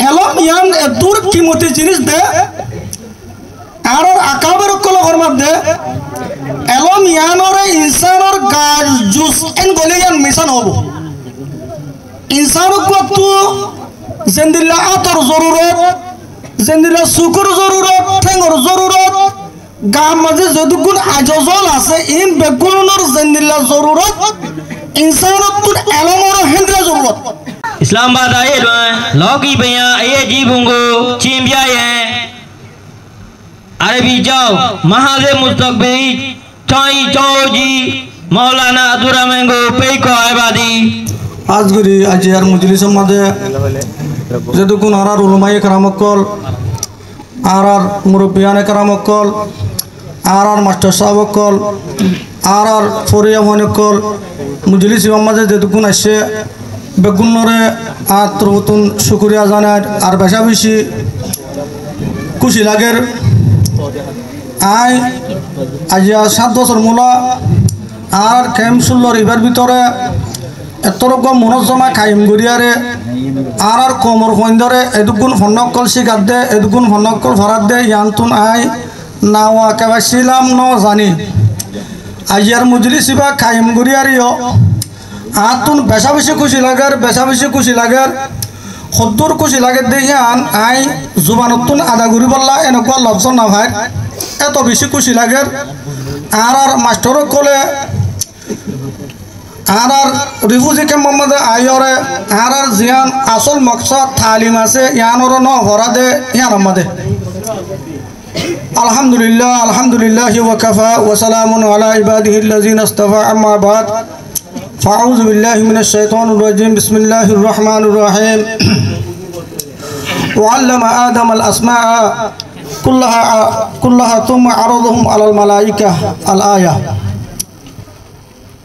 এলম ইয়ান এদুর কিমতি জিনিস দে আর আকাবের কলর মধ্যে এলম ইয়ানরে ইনসানর গাজ জুস এন গলে ইয়ান মিশন হবো ইনসানক তো জিন্দিল্লা আতর জরুরত জিন্দিল্লা সুকুর জরুরত ঠেঙ্গর জরুরত গাম মাঝে যদুগুণ আজল আছে ইন বেগুনের জিন্দিল্লা জরুরত ইনসানত তো এলমর হেন্দ্রা জরুরত इस्लामाबाद आए लौकी भैया ये जी बुंगो चिंबिया है अरबी जाओ महादेव मुस्तकबिल चाई चौजी मौलाना अधूरा मैंगो पेको आबादी आज गुरी आज यार मुजलिस मध्य जदुकुन आरार उलमाए करामक्कल आरार मुरब्बियाने करामक्कल आरार मास्टर साहबक्कल आरार फरिया मनक्कल मुजलिस मध्य जदुकुन आसे বেগুনরে আত্মতুন শুকরিয়া জানার আর বেশা বেশি খুশি লাগের আজ 7 বছর মূলা আর ক্যাম্প শুল্লর ইবার ভিতরে এতরকম মনজমা খাইম গড়িয়ারে আর কমর ফন্দরে এদুগুণ ফন্নকল শিকার দে এদুগুণ ফন্নকল ভরাত দে ইয়ান্তুন নাওয়া কেবাছিলাম ন জানি আইয়ার মুজলিস বা খাইম গড়িয়ারিও আতুন বেশা বেশি খুশি লাগার সদ্দুর খুশি লাগে দেখিয়ান জুবানতুন আদা ঘুরি বললা এনেকুৱা লফজ না ভাই এত বেশি খুশি লাগে আর মাস্টার কলে আর রিফিউজি ক্যাম্প মধ্যে আইরে আর জিয়ান আসল মকসদ তালিম আছে ইয়ানর ন ভরা দে ইয়ান আমাদে আলহামদুলিল্লাহ ওয়া কাফা ওয়া সালামুন আলা ইবাদিহিল্লাযিনা ইসতাফা আম্মা বাদ فأعوذ بالله من الشيطان الرجيم بسم الله الرحمن الرحيم وعلم آدم الأسماء كلها ثم عرضهم على الملائكة الآية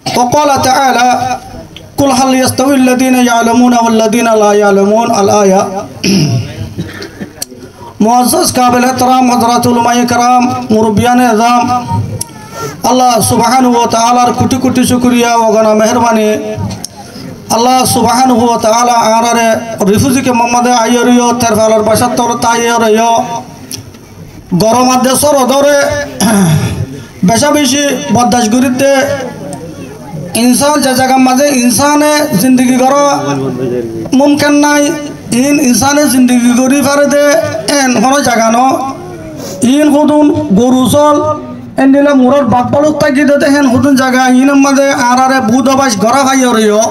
وقال تعالى قل هل يستوي الذين يعلمون والذين لا يعلمون الآية معزز قابل احترام حضرات علماء کرام মুরব্বিয়ান اعظام আল্লাহ সুবহানাহু ওয়া তাআলার কোটি কোটি শুকরিয়া ও গনা মেহেরবানি আল্লাহ সুবহানাহু ওয়া তাআলা আরারে রিফিউজি কে মোহাম্মদে আইরিও তেরফালার 72 তাইরিও গরম দেশর ধরে বেশা বেশি বদাস গরিতে ইনসান যে জায়গা মাঝে ইনসানে জিন্দগি করা মুমকিন নাই ইনসানে জিন্দগি করি পারে দে এন কোনো জায়গা ন ইন হুদুন গরু চল এন্ডিলা মুরর বাপবালুক তাকি দে হেন হুদুন জায়গা ইন মাঝে আরারে বুধবাস গড়া ভাই রইও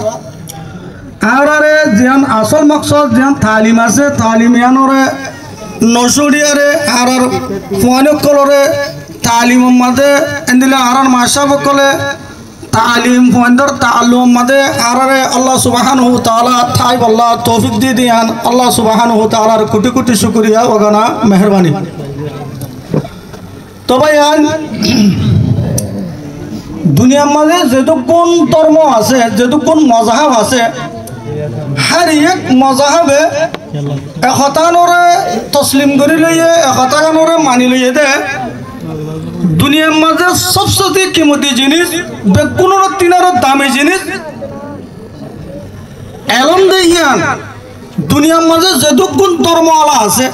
আরারে জিয়ান আসল মকসদ জিয়ান তালিম আছে তালিমিয়ানরে নসুরিয়ারে আরার ফুয়ানক কলরে তালিম মাঝে এন্ডিলা আরার মাশাব কলে তালিম ফুয়ানদর তাআল্লুম মাঝে আরারে আল্লাহ সুবহানাহু ওয়া তাআলা থাই আল্লাহ তৌফিক দি দিয়ান আল্লাহ সুবহানাহু ওয়া তাআলার কোটি কোটি শুকরিয়া ও গনা মেহেরবানি তো ভাইয়ান দুনিয়ার মাঝে যেটুকুন ধর্ম আছে যেটুকুন মজাহাব আছে হার এক মজাহাবে একতানরে তসলিম করে লইয়ে একতানরে মানি লইয়ে দে দুনিয়ার মাঝে সবচেয়ে কিমতি জিনিস বেকুনোর তিনার দামি জিনিস এলম দেখিয়ান দুনিয়ার মাঝে যেটুকুন ধর্মওয়ালা আছে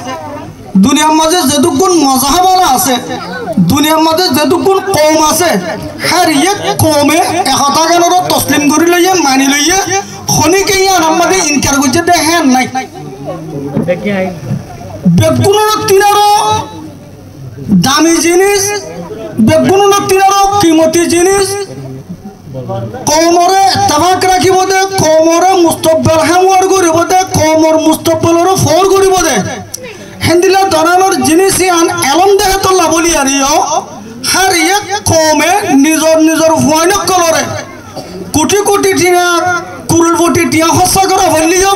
দুনিয়ার মাঝে যেটুকুন মজাহাবওয়ালা আছে দুনিয়ার মাঝে যেটুকুন কম আছে হার এক কমে একতাগানোর তসলিম করে লইয়ে মানি লইয়ে খনিকে ইয়ান আমাদের ইনকার করছে দে হ্যাঁ নাই বেগুনোর তিনারও দামি জিনিস বেগুনোর তিনারও কিমতি জিনিস কমরে তাবাক রাখিব দে কমরে মুস্তকবেল হামওয়ার করিব দে কমর মুস্তকবেলর ফর করিব দে হেন্দিলা ধরনের জিনিস আন এলম দেহে তো লাভলি আরিও হার এক কমে নিজর ভয়নক কলরে কোটি কোটি টিয়া কুরুলপটি টিয়া খরচা করা হলিও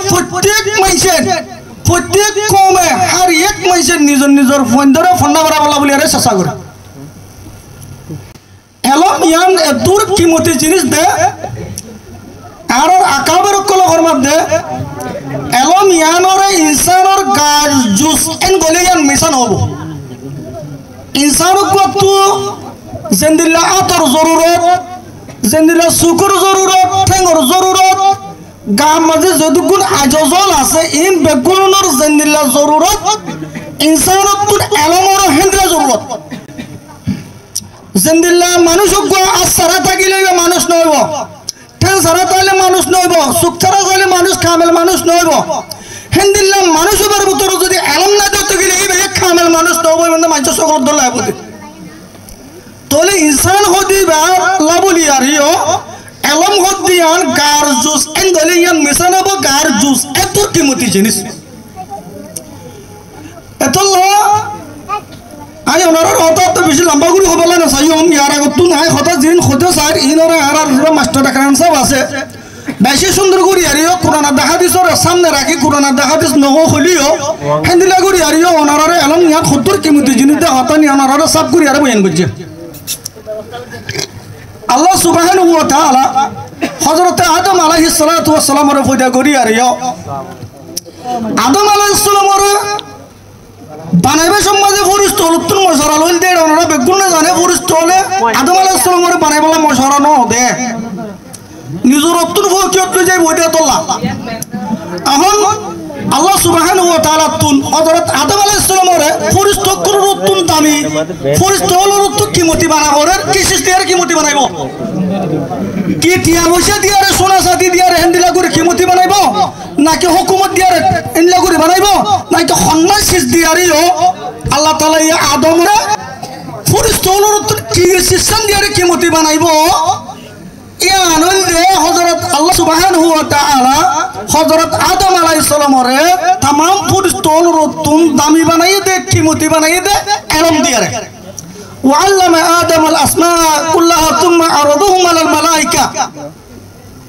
প্রত্যেক কমে হার এক মাইসে নিজর ফন্দরে ফন্ডা করা বলা বলি আরে চেষ্টা করে এলম ইয়ান এদুর কিমতি জিনিস দে আর আকাবের কলর মধ্যে এলম ইয়ানরে ইনসানর গাজ জুস এন গলে ইয়ান মিশন হবো ইনসানক তো জিন্দিল্লা আতর জরুরত জিন্দিল্লা সুকুর জরুরত ঠেঙ্গর জরুরত গাম মাঝে যদুগুণ আজল আছে ইন বেগুনের জিন্দিল্লা হেন্দিল্লা জরুরত ইনসানতুন এলমর হেন্দিলা জরুরত জেন্দিল্লা মানুষ আসারা থাকিলে মানুষ নইব ঠেল সারা তাইলে মানুষ নইব সুখ ছাড়া তাইলে মানুষ কামেল মানুষ নইব হেন্দিল্লা মানুষ হবার ভিতরে যদি এলম না দিতে গেলে এই কামেল মানুষ নইব মানে মানুষ সকল দল লাইবতে তোলে ইনসান হদিবা লাবলি আরিও এলম হদিয়ান গার জুস এন্দলে ইয়ান মিশানাব গার জুস এত কিমতি জিনিস এতল্লা আই ওনার কথা তো বেশি লম্বা করে হবলা না চাই ওম ইয়ার আগত তুই নাই কথা জিন খোঁজে স্যার ইনরে আর মাস্টার ডাক্তার সব আছে বেশি সুন্দর করে আরিও কোরআনা দেখা দিছর সামনে রাখি কোরআনা দেখা দিছ নহো হলিও হেন্দিলা করে আরিও ওনারে এলম ইয়া খুদুর কিমতি জিনিস দে হতানি ওনারে সব করে আর বয়ান করছে আল্লাহ সুবহানাহু ওয়া তাআলা হযরত আদম আলাইহিস সালাতু ওয়াস সালামের পয়দা করি আরিও আদম আলাইহিস সালামের বানাইবে সমাজে ফরিস্ত হলুতুন মশরা লইল দে ওনারা বেগুন না জানে ফরিস্ত হলে আদম আলাইহিস সালামের বানাইবলা মশরা ন দে নিজের অতুন ফকিয়ত যাই বইটা তোলা এখন আল্লাহ সুবহানাহু ওয়া তাআলা তুন হযরত আদম আলাইহিস সালামের ফরিস্ত করুন তুন দামি ফরিস্ত হলর তো কিমতি বানাবরে কি সিস্টের কিমতি বানাইবো কি টিয়া পয়সা দিয়ারে সোনা চাঁদি দিয়ারে হেন্দিলা করে কিমতি বানাইবো নাকি হুকুমত দিয়ারে এনলা করে বানাইবো নাকি সম্মান সিস দিয়ারিও আল্লাহ তাআলা ইয়া আদমরে ফরিস্ত হলর তো কি সিস্টেম দিয়ারে কিমতি বানাইবো ইয়া আনন্দে হযরত আল্লাহ সুবহানাহু ওয়া তাআলা হযরত আদম আলাইহিস সালামরে तमाम ফরিস্ত হলর তুন দামি বানাই দে কিমতি বানাই দে এলম দিয়ারে وعلم آدم الأسماء كلها ثم عرضهم على الملائكة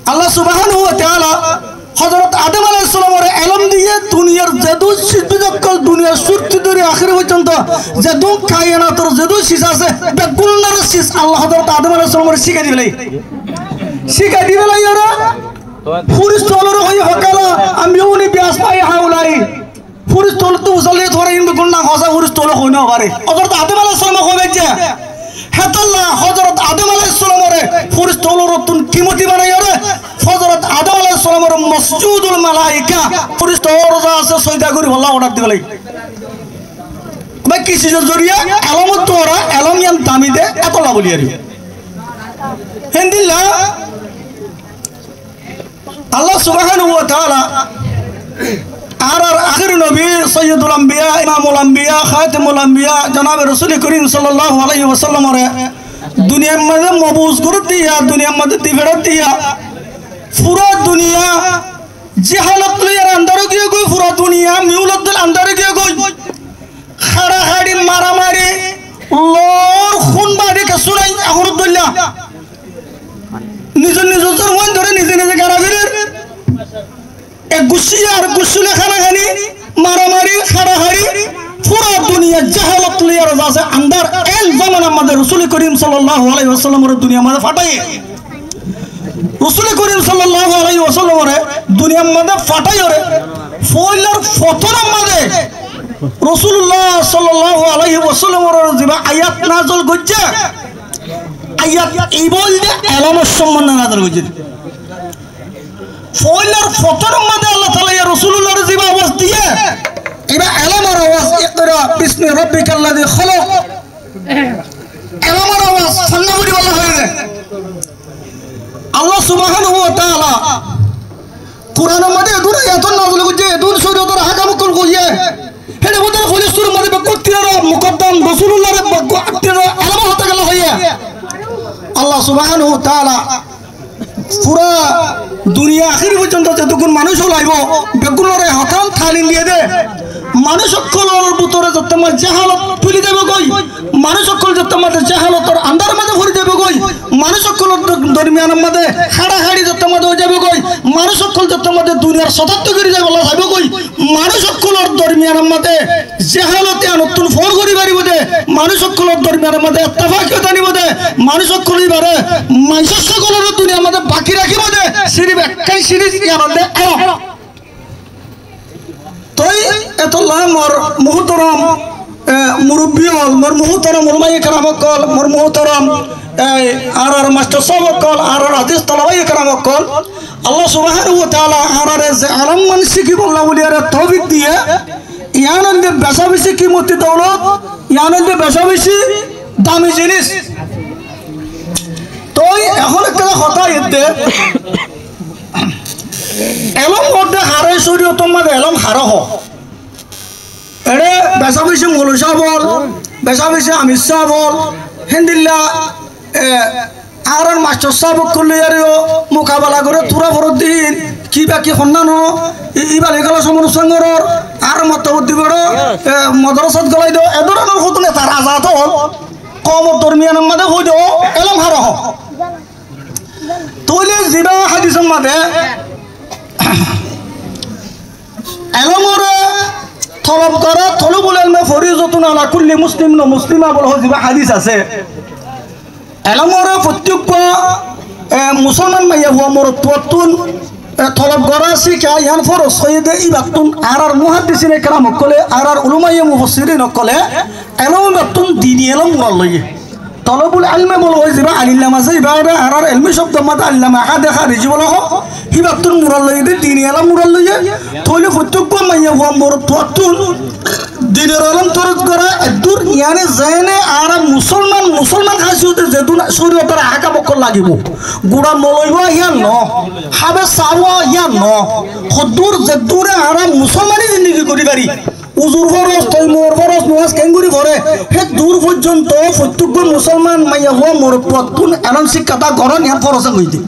الله سبحانه وتعالى حضرت آدم عليه السلام और एलम दिए दुनियार जदू सिद्धकल दुनिया सुरती दुरी आखिर पर्यंत जदू कायनात और जदू शिशा से बेकुलनार शिश अल्लाह हजरत आदम अलैहिस सलाम शिखा दिबेलाई यार फुरिस तोलर होई हकाला अमिउनि बिअसमाइ हाउलाई फुरिस तोल तो उसले थोड़ा इन बेकुलना खसा फुरिस तोल होई ना पारे हजरत आदम अलैहिस सलाम होबे जे हेतल्ला हजरत आदम अलैहिस सलाम रे फुरिस तोलर तुन किमति बनाई रे हजरत आदम अलैहिस सलाम रे मसजूदुल मालाइका फुरिस तोलर जा से सजदा करी अल्लाह ऑर्डर दिबेलाई भाई किसी जरिया एलमत तोरा एलम यान दामी दे एतला बोली आरी हिंदिल्ला अल्लाह सुब्हानाहु वा ताआला आर आखिर नबी सय्यदुल अंबिया इमामुल अंबिया खातिमुल अंबिया जनाब रसूल करीम सल्लल्लाहु अलैहि वसल्लम रे दुनिया में मबूस कर दिया दुनिया में दिफड़ दिया पूरा दुनिया जहालत ले अंदर के कोई पूरा दुनिया मिउलत अंदर के कोई खड़ा खड़ी मारा मारी लोर खून मारी के सुनाई अहरुदुल्लाह निज निज जरवन धरे निज निज गारागिर एक गुस्सिया और गुस्सुले खाना खानी मारा मारी खड़ा खड़ी पूरा दुनिया जहालत ले रजा से अंदर एल जमाना में रसूल करीम सल्लल्लाहु अलैहि वसल्लम रे दुनिया में फटाई रसूल करीम सल्लल्लाहु अलैहि वसल्लम रे दुनिया में फटाई रे फोइलर फतरा में रसूलुल्लाह सल्लल्लाहु अलैहि वसल्लम रे जिबा आयात नाज़िल गज्जा आयात এই বলতে এলমের সম্বন্ধে নাযিল গজ্জে ফয়লার ফতর মধ্যে আল্লাহ তাআলা ইয়া রাসূলুল্লাহর জিবা আওয়াজ দিয়ে এবা এলমের আওয়াজ ইকরা বিসমি রাব্বিকাল্লাযী খলাক এলমের আওয়াজ সান্নাবুরি বলা হয়ে যায় আল্লাহ সুবহানাহু ওয়া তাআলা কুরআনের মধ্যে দূর এত নাযিল গজ্জে দূর শরীয়তের হাকাম কোন কইয়ে হেডে বদল খলিসুর মধ্যে বকতির মুকদ্দম রাসূলুল্লাহর বকতির এলম হতে গেল হইয়া আল্লাহ সুবহানাহু ওয়া তাআলা পুরা দুনিয়া আখির পর্যন্ত যতক্ষণ মানুষ লাইব বেগুনরে হঠাৎ থালি দিয়ে দে মানুষ সকলের ভিতরে যত মাঝে জাহালত তুলি দেবে কই মানুষ সকল যত মাঝে জাহালতর আন্দার মাঝে ভরি দেবে কই মানুষ সকলের দরমিয়ানের মাঝে হাড়াহাড়ি যত মাঝে হয়ে যাবে কই মানুষ সকল যত মাঝে দুনিয়ার সতত্ব করে যাবে আল্লাহ যাবে কই মানুষ সকলের দরমিয়ানের মাঝে জাহালতে নতুন ফোন করি পারিব দে মানুষ সকলের দরমিয়ানের মাঝে ইত্তেফাকিয়ত আনিব দে মানুষ সকলই বারে মানুষ সকলের দুনিয়ার মাঝে বাকি রাখিব দে সিরিফ একটাই সিরিজ ইয়ার দে তোই এতলা মোর মুহতরম মুরব্বী হল মোর মুহতরম উলামায়ে কেরাম কল মোর মুহতরম আর মাস্টার সাহেব কল আর হাদিস তলাবায়ে কেরাম কল আল্লাহ সুবহানাহু ওয়া তাআলা আর যে আলম মান শিখি বল্লা বলি আর তৌফিক দিয়ে ইয়ানন্দে বেশা বেশি কিমতি দৌলত ইয়ানন্দে বেশা বেশি দামি জিনিস তো এখন একটা কথা এতে এলম মধ্যে হারে শরীয়তের মধ্যে এলম হারা হ এরে বেশা বেশি মৌলসা বল বেশা বেশি আমির শাহ বল হিন্দিল্লা আর মাস্টার সাহেব করলে আরও মোকাবেলা করে তুরা ফরত দিন কি বাকি সন্ধানো ইবাল এগুলো সমনুষ্ঠানর আর মতবর্তী বড় মদরসাত গলাই দিও এ ধরনের হতো তার আজাদ হল কম ধর্মীয় মাঝে হই দিও এলম হার হ তৈলে জিবা হাদিসের মাঝে এলমরে তলব করা তলবুল এলমে ফরিজতুন আলা কুল্লি মুসলিম ন মুসলিমা বল জিবা হাদিস আছে এলমরে প্রত্যেক মুসলমান মাইয়া হুয়া মরতুন তলব করা শিখা ইয়ান ফরজ সৈয়দে ইবাতুন আর মুহাদ্দিসিনে কেরাম কলে আর উলুমাইয়া মুফাসসিরিন কলে এলম বাতুন দিনি এলম মুরাল লইয়ে তলবুল ইলমে বল হই জিবা আলিল্লাম আছে ইবারে আর ইলমি শব্দ মাদা আল্লামা আহাদে খারিজি বল হ হিবাতুন মুরাল লইয়ে দিনি এলম মুরাল লইয়ে তইলে প্রত্যেক মাইয়া হুয়া মরতুন দিনের আলম তরজ করা দূর ইয়ানে জানে আর মুসলমান খাসিয়তে যেদুন শরীয়তের আকা বকর লাগিব গুড়া নলইব ইয়ান ন হাবে সাওয়া ইয়ান ন হদুর যেদুরে আর মুসলমানি জিন্দেগি করি পারি উজুর ফরজ তৈমুর ফরজ নামাজ কেঙ্গুরি করে হে দূর পর্যন্ত প্রত্যেক মুসলমান মাইয়া হওয়া মরতুন এলম শিক্ষাটা গরন ইয়ান ফরজ হইতে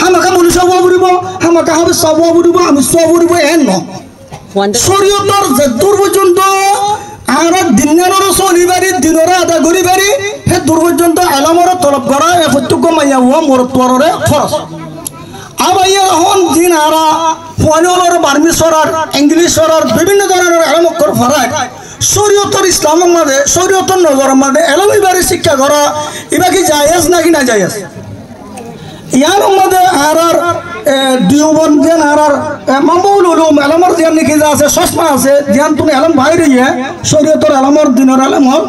আমাকে মনুষ্য হওয়া বুড়িব আমাকে হবে সব হওয়া বুড়িব আমি সব বুড়িব এন ন শরীয়তর যেদূর পর্যন্ত আর দিনের চলিবারি দিনরে আদা করি পারি হে দূর পর্যন্ত এলমরে তলব করা এ প্রত্যেক মাইয়া হওয়া মরতুয়ারে ফরজ আবাইয়া হন দিন আরা ফোয়ানোর বার্মি সরার ইংলিশ সরার বিভিন্ন ধরনের এলম অক্ষর ফরাক শরীয়তর ইসলামের মাঝে শরীয়তর নজরের মাঝে এলম ইবারে শিক্ষা করা এবা কি জায়েজ নাকি না জায়েজ ইয়ার মধ্যে আর দিওবন যেন আর মামুল উলুম এলমর যেন নাকি যা আছে চশমা আছে যেন তুমি এলম বাইরে শরীয়তর এলমর দিনের এলমর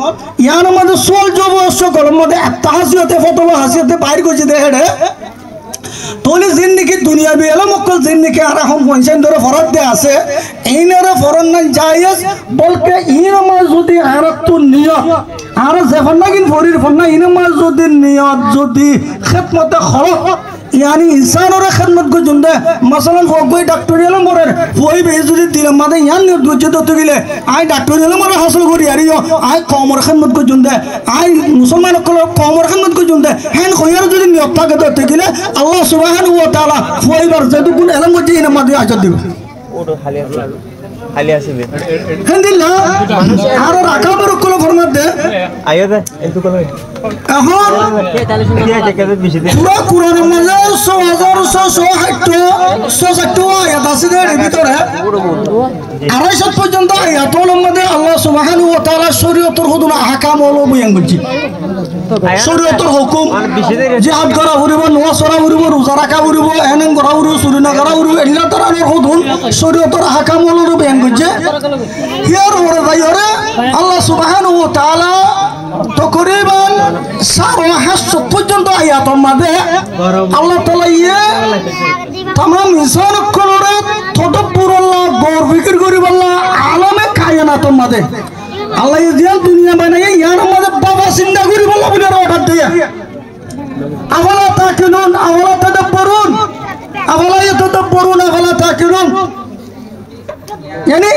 ইয়ার মধ্যে সোল জব সকলের মধ্যে তাহাসিয়তে ফতোয়া হাসিয়তে বাইর করছে দেহে তোলে জিন্দিগি দুনিয়া বি এলম অকল জিন্দিগি আর এখন পঞ্চায়েত ধরে ফরত দে আছে এইনারে ফরন নাই জায়েজ বলকে ইনমাজ যদি আর তো নিয়ত আর যখন নাকি ফরির ফন্না ইনমাজ যদি নিয়ত যদি খেদমতে খরচ ইয়ানি ইনসানরে খেদমত গো জুন্দে মাসালান হগই ডাক্তারিয়াল মরে ওই বে যদি দিলে মাদে ইয়ান নিয়ত গো যেত গিলে আই ডাক্তারিয়াল মরে হাসল করি আরিও আই কমর খেদমত গো জুন্দে আই মুসলমান কল কমর খেদমত গো জুন্দে হেন খয়ার যদি নিয়ত থাকে তো গিলে আল্লাহ সুবহানাহু ওয়া তাআলা ফয়বার যেতু কোন এলম গো জিনা মাদে আজত দিব ওটো খালি আছে হেন্দিল্লা আর রাকাবর কল ফরমাত দে আইও দে একটু কল এখন পুরা কুরআনের মাঝে 6160 আয়াত আছে এর ভিতরে 250 পর্যন্ত আয়াতের মধ্যে আল্লাহ সুবহানাহু ওয়া তাআলা শরীয়তের হুকুম আহকাম হলো বয়ান করছে শরীয়তের হুকুম জিহাদ করা হইব নামাজ পড়া হইব রোজা রাখা হইব এনন করা হইব চুরি না করা হইব এগুলা ধরনের হুকুম শরীয়তের আহকাম হলো বয়ান করছে ইয়ার ওরে ভাইরে আল্লাহ সুবহানাহু ওয়া তাআলা তকরিবান 550 পর্যন্ত আয়াতের মধ্যে আল্লাহ তাআলা तमाम इंसान कलरे तदब्बुर अल्लाह गौर फिक्र करी अल्लाह आलमे कायनात मदे अल्लाह ये दिया दुनिया बनाए यार मदे बाबा जिंदा करी अल्लाह बोले ऑर्डर दिया अवला ताकिलुन अवला तदब्बुरुन अवला ताकिलुन यानी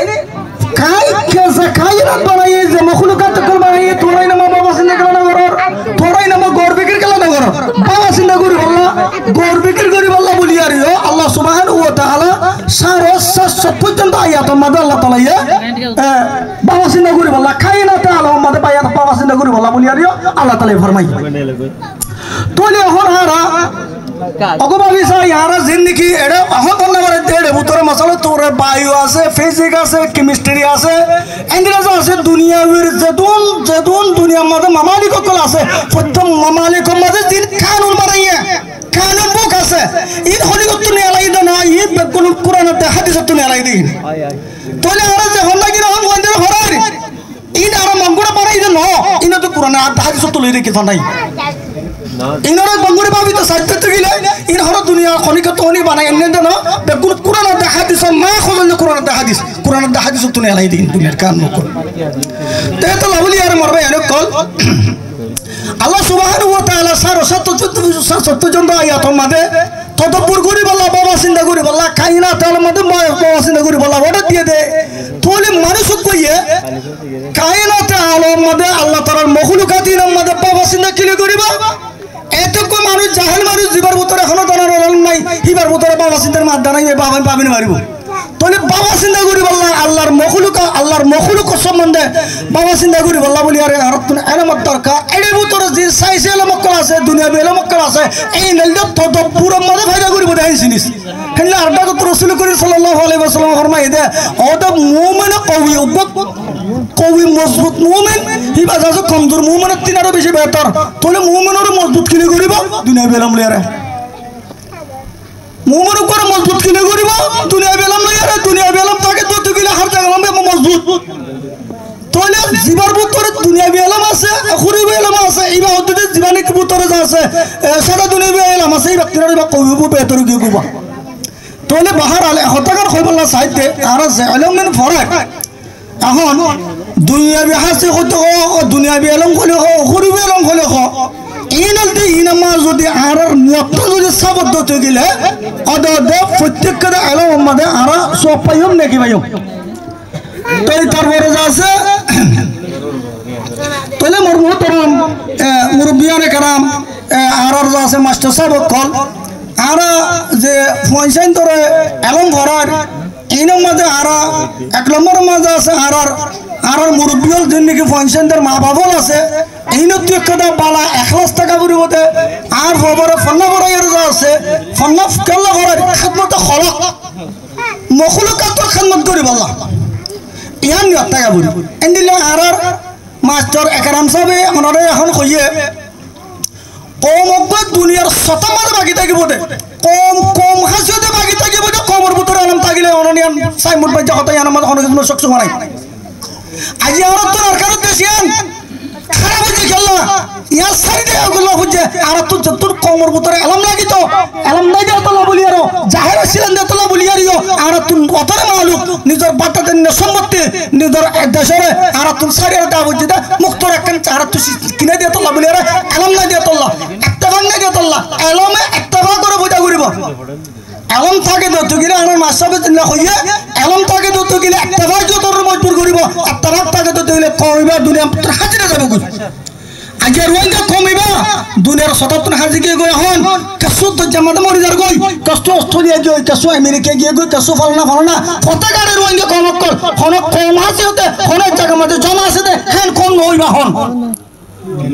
काय कैसा कायनात बनाए जे मखलूकात कल बनाए तोराई ना बाबा जिंदा करना करो तोराई ना गौर फिक्र करना करो बाबा जिंदा करी अल्लाह गौर फिक्र करी अल्लाह बोली आ रही हो अल्लाह सुब्हानाहु वा ताआला 550 পর্যন্ত আয়াতের মধ্যে আল্লাহ তাআলা বাবা জিন্দা করি আল্লাহ কায়নাতে আল্লাহ মধ্যে আয়াত বাবা জিন্দা করি আল্লাহ বলি আরিও আল্লাহ তাআলা ফরমাই তোলে হরারা অগবাবি সাই ইয়ারা জিন্দেগি এড়ে আহত নামরে দেড়ে ভিতরে মশলা তোরে বায়ু আছে ফিজিক্স আছে কেমিস্ট্রি আছে ইংরেজি আছে দুনিয়ার যেদুন দুনিয়ার মধ্যে মামালিক কল আছে প্রথম মামালিক মধ্যে দিন কানুন বানাইয়া কানুন বুক আছে ইন হলিগত নে আলাই না ই বেকুল কুরআনতে হাদিসত নে আলাই দিন তোলে আর যে হল্লা কি রহম বন্ধ হরারি ইন আর মঙ্গুড়া বানাই দেন ইন তো কুরআন আর হাদিসত লই রেখে নাই ইনারা বঙ্গুরে ভাবিত সাইতে গিলে ইন হর দুনিয়া খনিক তনি বানাই এনে দেন বেগুন কুরআন দে হাদিস মা খোঁজ কুরআন দে হাদিস তুনে আলাই দিন দুনিয়ার কান নক তে তো লাভলি আর মরবে এনে কল আল্লাহ সুবহানাহু ওয়া তাআলা সার সত্য জন আয়াত মাদে তদব্বর করি বল্লা বাবা চিন্তা করি বল্লা কাইনা তাল মধ্যে বাবা চিন্তা করি বল্লা ওটা দিয়ে দে তোলে মানুষ কইয়ে কাইনাতে আলম মধ্যে আল্লাহ তাআলার মখলুকাতির মধ্যে বাবা চিন্তা কিলে করিবা এতকো মানুষ জাহেল মানুষ জীবার ভিতরে এখনো দানার আলম নাই হিবার ভিতরে বাবা চিন্তার মাদ দানাই বাবা পাবিন মারিব তোলে বাবা চিন্তা করি বল্লা আল্লাহর মখলুক সম্বন্ধে বাবা চিন্তা করি বল্লা বলি আরে আর তুমি এলমত দরকার এর ভিতরে যে সাইছে এলমক্কল আছে দুনিয়াবি এলমক্কল আছে এই নলদ তদব্বুরের মধ্যে ফায়দা করিব দেখাই জিনিস হেনলে আরটা তো রাসূল করিম সাল্লাল্লাহু আলাইহি ওয়াসাল্লাম ফরমাই দে ওটা মুমিন কওয়ি মজবুত মুমিন হিবা যাজো কমজোর মুমিনের তিনারও বেশি বেহতর তোলে মুমিনের মজবুত কিনে করিব দুনিয়াবি এলম লইরা মুমিন করে মজবুত কিনে করিব দুনিয়াবি এলম লইরা দুনিয়াবি এলম তাকে তো গিলা হার জায়গা মজবুত তোলে জীবার ভিতরে দুনিয়াবি এলম আছে খুরিবি এলম আছে ইবা হতে জীবানিক ভিতরে যা আছে সারা দুনিয়াবি এলম আছে এই ব্যক্তিরা বা কইব বেহতর কি কইব তোলে বাহার আলে হতাকার কইবলা সাইতে আর এলমেন ফরাক এখন দুনিয়াবি হাসি কইতে দুনিয়াবি এলম কইলে খুরিবি এলম কইলে ইনালতে ইনামা যদি আর নিয়ত যদি সাবদ্ধ হতে গেলে অদ প্রত্যেকটা এলম মধ্যে আর সব পাইম নাকি ভাইম তাই তারপরে যা আছে তাহলে মোর মোহতরম মুরব্বিয়ানে কারাম আর যা আছে মাস্টার সাহেব কল আর যে পয়সাইন ধরে এলম ভরার ইনার মাঝে আর এক নম্বর মাঝে আছে আর মুরব্বিয়ল যে নাকি পয়সাইনদের মা বাবল আছে এইনত একটা বালা 1 লাখ টাকা পরিবতে আর খবরে ফন্না ভরাইয়ের যা আছে ফন্না কেল্লা ভরার খেদমত খলক মখলুকাতর খেদমত করি বলা ইহান নিয়ত টাকা বুড়ি এন্দিলে আর মাস্টার একরাম সাহেবে ওনারে এখন কইয়ে কম অজ্ঞাত দুনিয়ার শত মাঝে বাকি থাকিব দে কম হাসিতে বাকি থাকিব দে কমর ভিতরে আলম থাকিলে অননিয়ান সাইমুদ ভাই যা হতাই আমার অনেক কিছু সক্ষম নাই আজি আমার তো সরকার দেশিয়ান খারাপ হইছে খেলা ইয়া সাইডে ওগুলো হচ্ছে আর তো যতর কমর ভিতরে আলম লাগি তো আলম নাই দে তোলা বলি আর জাহের ছিলেন দে তোলা বলি আরিও আর তুই অতরে মালুক নিজের বাটাতে সম্পত্তি নিজের দেশরে আর তুই সাইডে দা বুঝি দে মুক্ত রাখেন আর তুই কিনে দে তোলা বলি আর আলম নাই দে তোলা একটা ভাগ নাই দে তোলা আলমে একটা ভাগ করে বুঝা করিব আলম থাকে দত গিলে আমার মাসাবে চিন্তা হইয়া আলম থাকে দত গিলে একটা ভাগ যত মজবুর করিব একটা ভাগ থাকে দত গিলে কইবা দুনিয়া হাজিরা যাবে কই আজ রোহিঙ্গা কমিবা দুনিয়ার 77 হাজি গিয়ে গই হন কসু তো জামাতে মরি যার গই কষ্ট অস্ট্রেলিয়া গই কসু আমেরিকা গিয়ে গই কসু ফলনা কত গাড়ি রোহিঙ্গা কমকল কম আছে হতে অনেক জায়গা মধ্যে জমা আছে হ্যাঁ কম হইবা হন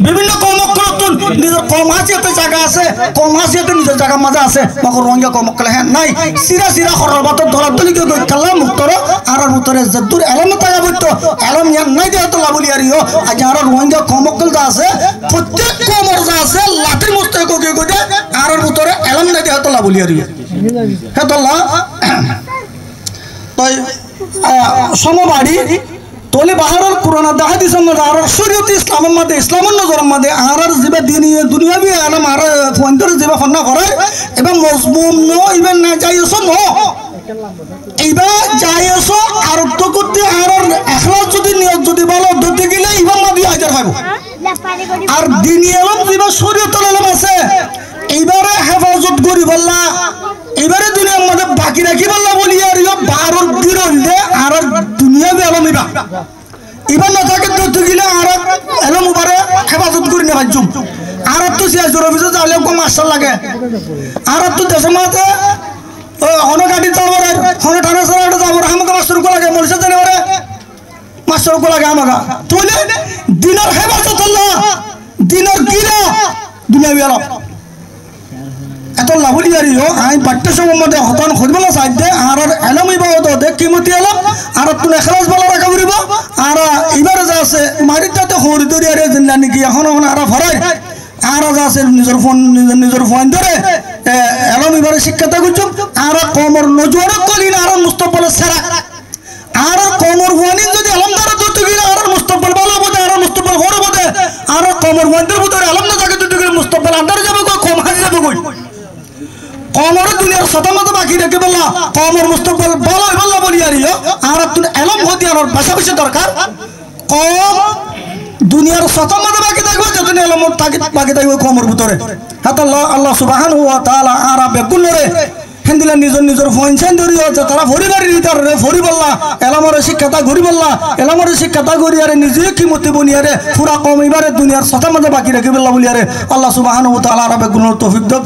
বিভিন্ন কর্মকর্তন নিজের কর্মহাসিয়তের জায়গা আছে কর্মহাসিয়তের নিজের জায়গা মাঝে আছে মকর রোহিঙ্গা কর্মকলে হ্যাঁ নাই সিরা খরর বাতর ধরাতলি গই কালা মুক্তর আর মুক্তরে যদুর এলম টাকা বইতো এলম ইয়ান নাই দেহ তো লাবলি আরিও আজ আর রোহিঙ্গা কর্মকল যা আছে প্রত্যেক কর্মর যা আছে লাতির মুস্তাক গই গই আর মুক্তরে এলম নাই দেহ তো লাবলি আরিও হে তোলা তাই সমবাড়ি তোলে বাহারের কোরআন হাদিসের মধ্যে আর শরীয়ত ইসলামের মধ্যে ইসলামের নজরের মধ্যে আর জিবা দুনিয়াবি আলম আর ফোনদের জিবা ফন্না করে এবং মজমুম ন ইবেন না যাইছো ন এইবা যাইছো আর তো করতে আর এখলাস যদি নিয়ত যদি ভালো ধরতে গেলে ইবান নবী হাজার খাবো আর দিনী আলম জিবা শরীয়তের আলম আছে এইবারে হেফাজত করি বললা এবারে দুনিয়ার মধ্যে বাকি রাখি বললা বলি আর বারোর বিরোধে আর দুনিয়াবি আলম এবার না থাকে তো গিলে আর এলম উবারে হেফাজত করি না ভাইজুম আর তো সিয়াজুর অফিসে যাইলে কম মাস্টার লাগে আর তো দেশের মাঝে হন গাড়ি যাবার হন থানা সারা যাবার আমাকে মাস্টার কো লাগে মরিষা জানে ওরে মাস্টার কো লাগে আমাকে তুলে দিনের হেফাজত আল্লাহ দিনের গিরা দুনিয়াবি আলম এত লাভলি আরিও আই বাট্টা সব মধ্যে হতন খোঁজবলা সাইডে আর এলমই বাবদ দে কিমতি এলম আর তুমি এখলাস বলা রাখা করিব আর এবারে যা আছে মারিটাতে হরি দরি আরে জিন্দা নাকি এখন আর ভরাই আর যা আছে নিজের ফোন ধরে এলম এবারে শিক্ষাটা করছো আর কমর নজর কলিন আর মুস্তফল সেরা আর কমর ফোনি যদি এলম ধরে ধরতে গেলে আর মুস্তফল ভালো বোধে আর মুস্তফল হরে বোধে আর কমর ফোনদের ভিতরে এলম না থাকে ধরতে গেলে মুস্তফল মুস্তকবিল আন্দারে যাবে কই কম হাজি যাবে কই কমর দুনিয়ার শতমত বাকি রেখে বললা কমর মুস্তকবিল ভালো বললা বলি আরিও আর তুমি এলম হদি আর ভাষা বেশি দরকার কম দুনিয়ার শতমত বাকি থাকবে যতদিন এলম বাকি থাকবে কমর ভিতরে হাত আল্লাহ সুবহানাহু ওয়া তাআলা আর বেগুনরে হিন্দিলা নিজের নিজের ফোনছেন ধরি হচ্ছে তারা পরিবারের ভিতরে ফরি বললা এলামরে শিক্ষাটা ঘুরি বললা এলামরে শিক্ষাটা ঘুরি আরে নিজে কি মতে বনিয়ারে পুরা কম এবারে দুনিয়ার শতমত বাকি রেখে বললা বলিয়ারে আল্লাহ সুবহানাহু ওয়া তাআলা আর বেগুনর তৌফিক দাও।